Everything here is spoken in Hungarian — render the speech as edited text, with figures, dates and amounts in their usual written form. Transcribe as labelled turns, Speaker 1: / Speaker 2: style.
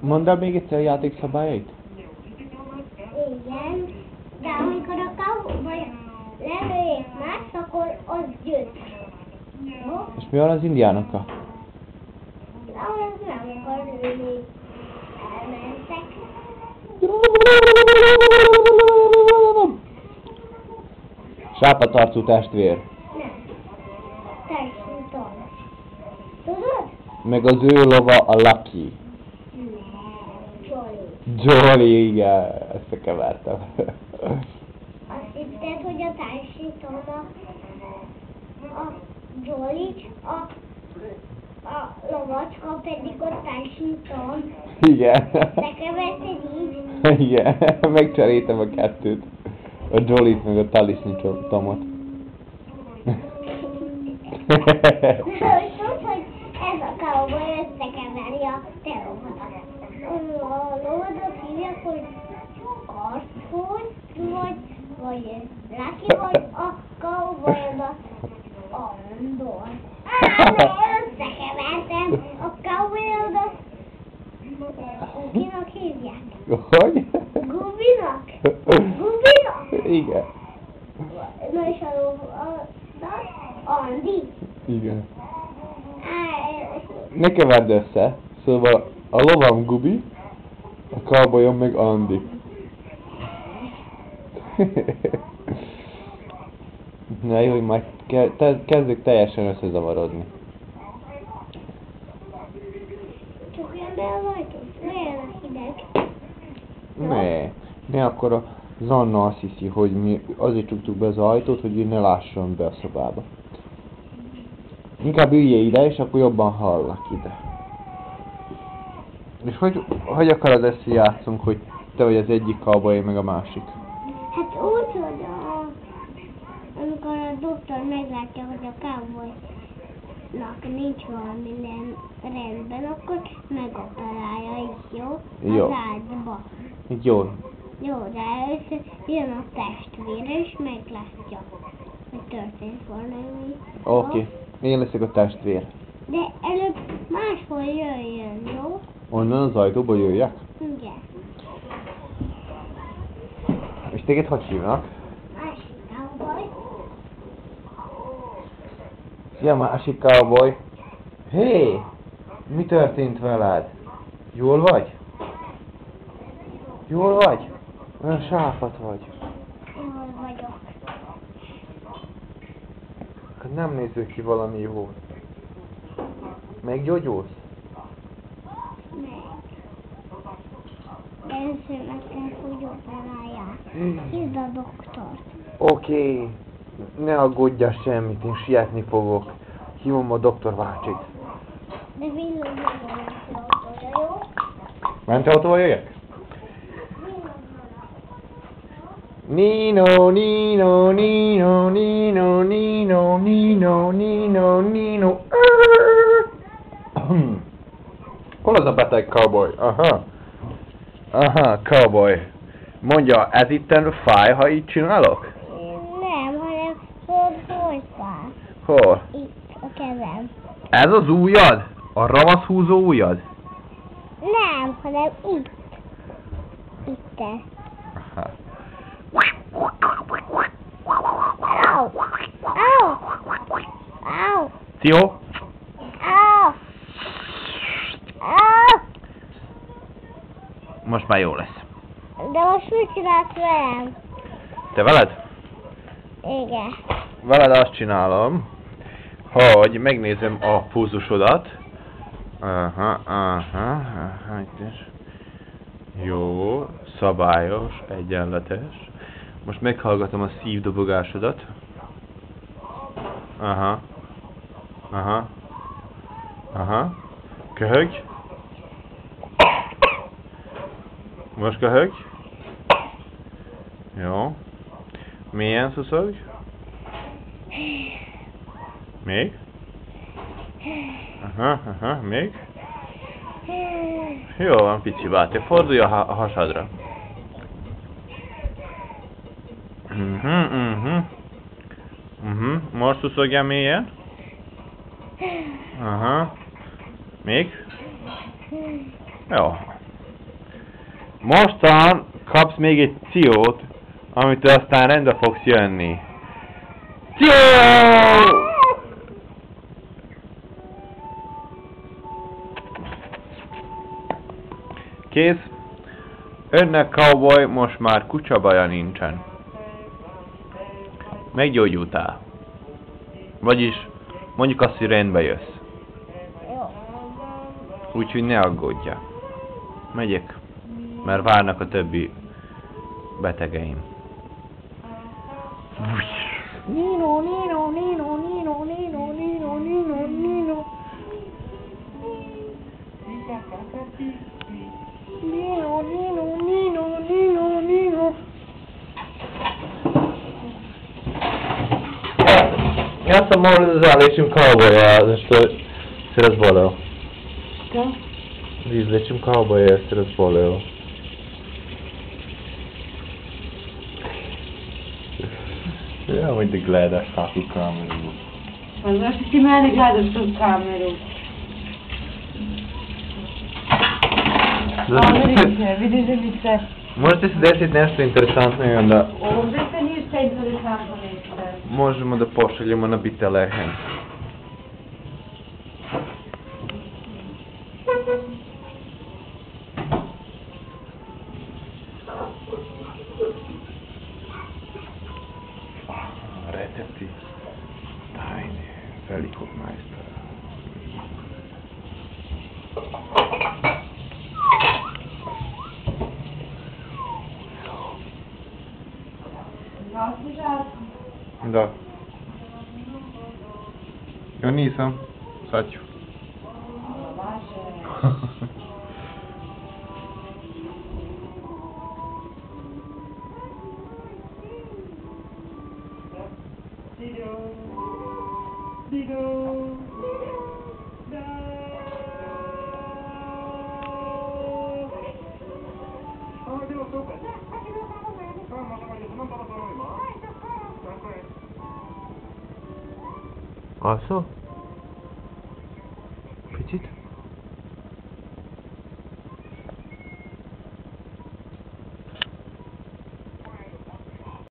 Speaker 1: Mondd el még egyszer a játék szabályait.
Speaker 2: Igen, de amikor a cowboy lelőjék más, akkor az győz. Jó?
Speaker 1: És mi van az indiánokkal?
Speaker 2: Az nem akar lőni. Elmentek.
Speaker 1: Sápatarcú testvér.
Speaker 2: Nem. Teljesen toll. Tudod?
Speaker 1: Meg az ő lova a Lucky.
Speaker 2: Jolly.
Speaker 1: Jolly, igen, összekevertem.
Speaker 2: Azt hitted, hogy a társítom a Jolly, a lovacska pedig a társítom.
Speaker 1: Igen.
Speaker 2: Bekeverted így?
Speaker 1: Igen, megcseréltem a kettőt. A Jolly-t meg a Talisni Tomot.
Speaker 2: Tudod, hogy ez a cowboy összekeveri a te lovadat. A lovadat hívják, hogy Cartford, vagy Lucky, vagy a cowboyodat Andor. Összekevertem a cowboyodat. Kinak hívják?
Speaker 1: Hogy?
Speaker 2: Gubinak? Gubinak?
Speaker 1: Igen.
Speaker 2: Na és a lovadat Andi.
Speaker 1: Igen. Ne keverd össze. Szóval a lovam Gubi, a cowboyom meg Andi. Na jó, hogy majd kezdjük teljesen összezavarodni.
Speaker 2: Csukjam be az ajtót, milyen a hideg.
Speaker 1: Ne akkor a Zanna azt hiszi, hogy mi azért csuktuk be az ajtót, hogy ő ne lásson be a szobába. Inkább üljél ide, és akkor jobban hallak ide. És hogy akarod ezt játszunk, hogy te vagy az egyik cowboy, meg a másik?
Speaker 2: Hát úgy, hogy amikor a doktor meglátja, hogy a cowboynak nincs valami rendben, akkor megoperálja is, jó?
Speaker 1: Jó.
Speaker 2: Az ágyba.
Speaker 1: Jó.
Speaker 2: Jó, de először jön a testvére, és meglátja, hogy történt valami.
Speaker 1: Oké. Én leszek a testvér.
Speaker 2: De előbb máshol jöjjön, jó?
Speaker 1: Onnan az ajtóba jöjjek?
Speaker 2: Igen.
Speaker 1: És téged hogy hívnak?
Speaker 2: Másik cowboy.
Speaker 1: Szia, másik cowboy! Hé! Mi történt veled? Jól vagy? Jól vagy? Olyan sápat vagy.
Speaker 2: Jól vagyok.
Speaker 1: Hát nem néző ki valami jó. Meggyógyulsz?
Speaker 2: Meg. Először meg kell, hogy operálják. Hívd a doktort.
Speaker 1: Oké. Ne aggódjál semmit, én sietni fogok. Hívom a doktor bácsit.
Speaker 2: De villogjon a autója, jó?
Speaker 1: Mentőautóval jöjjek? Nino, Nino, Nino, Nino, Nino, Nino, Nino, Nino. Hol az a beteg cowboy? Aha. Aha, cowboy. Mondja, ez itten fáj, ha így csinálok?
Speaker 2: Nem, hanem hogy fáj.
Speaker 1: Hol?
Speaker 2: Itt a kezem.
Speaker 1: Ez az ujjad? A ravaszhúzó ujjad?
Speaker 2: Nem, hanem itt. Itt.
Speaker 1: Aha.
Speaker 2: Au! Au! Au!
Speaker 1: Jó?
Speaker 2: Au! Au!
Speaker 1: Most már jó lesz.
Speaker 2: De most mit csinálsz velem?
Speaker 1: Te veled?
Speaker 2: Igen.
Speaker 1: Veled azt csinálom, hogy megnézem a pulzusodat. Aha, itt is. Jó, szabályos, egyenletes. Most meghallgatom a szívdobogásodat. Aha. Köhögj. Most köhögj. Jó. Mélyen szuszogj. Még. Aha, még. Jó van, pici bátyja. Fordulj a hasadra. Most szuszogja mélyen. Aha. Még. Jó. Mostan kapsz még egy ciót, amitől aztán rendbe fogsz jönni. Ció! Kész. Önnek, cowboy, most már kutyabaja nincsen. Meggyógyultál. Vagyis, mondjuk azt, hogy rendbe jössz.
Speaker 2: Jó.
Speaker 1: Úgyhogy ne aggódja. Megyek, mert várnak a többi betegeim.
Speaker 2: Nino, Nino, Nino, Nino, Nino, Nino, Nino, Nino. Nino, Nino, Nino, Nino, Nino.
Speaker 1: Ja sam molio da izlečim kauboja, zašto se razboleo.
Speaker 2: Što?
Speaker 1: Da izlečim kauboja jer se razboleo. Ja, hogy da gledaš takvu kameru.
Speaker 3: Pa zašto ti mene gledaš tu kameru? Amerike, vidiš da mi se...
Speaker 1: Možete se desiti nešto interesantno i onda
Speaker 3: Ovdje se ništa interesantno neće.
Speaker 1: možemo da pošaljemo na Bitelehen. Recepti tajne velikog majstora.
Speaker 3: Nosi žarko.
Speaker 1: Da. Ja nisam. Sad ću.
Speaker 3: Vaše.
Speaker 1: Also? Picit?